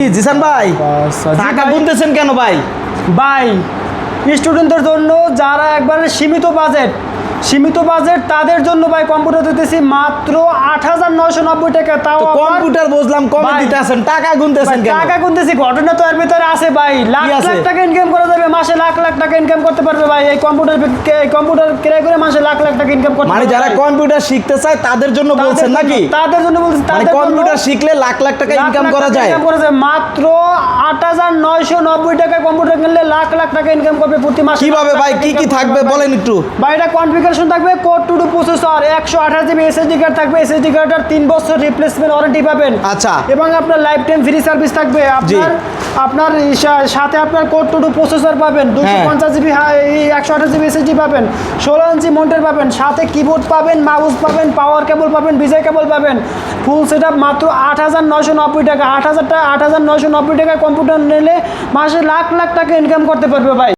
জিসান ভাই টাকা গুনতেছেন কেন ভাই? ভাই স্টুডেন্টদের জন্য যারা একবারে সীমিত বাজেট তাদের জন্য ভাই কম্পিউটার দিতেছি মাত্র ৮,৯৯০ টাকা। তাও কম্পিউটার বুঝলাম কমে দিতে আছেন, টাকা গুনতেছেন কেন? টাকা গুনতেছি, ঘটনা তো এর ভিতরে আছে ভাই। লাখ লাখ টাকা ইনকাম করা যাবে, মাসে লাখ লাখ টাকা ইনকাম করতে পারবে ভাই। এই কম্পিউটার ক্রয় করে মাসে লাখ লাখ টাকা ইনকাম করতে মানে যারা কম্পিউটার শিখতে চায় তাদের জন্য বলছেন নাকি? তাদের জন্য বলছি, মানে কম্পিউটার শিখলে লাখ লাখ টাকা ইনকাম করা যায়। মাত্র ৮,৯৯০ টাকা কম্পিউটার কিনলে লাখ লাখ টাকা ইনকাম করবে প্রতি মাসে। কিভাবে ভাই, কি কি থাকবে বলেন একটু? ভাই এটা কনফিগারেশন থাকবে, core two processor, 128 GB SSD card থাকবে, এসএসডি কার্ডের 3 বছর রিপ্লেসমেন্ট ওয়ারেন্টি পাবেন। আচ্ছা, এবং আপনার লাইফ টাইম ফ্রি সার্ভিস থাকবে। আপনার সাথে আপনার কোর টু প্রসেসর পাবেন, 250 জিবি 128 জিবি এসএসডি পাবেন, 16 ইঞ্চি মনিটর পাবেন, সাথে কিবোর্ড পাবেন, মাউস পাবেন, পাওয়ার কেবল পাবেন, বিজয় কেবল পাবেন। ফুল সেটআপ মাত্র ৮,৯৯০ টাকা। ৮,৯৯০ টাকা কম্পিউটার নিলে মাসে লাখ লাখ টাকা ইনকাম করতে পারবে ভাই।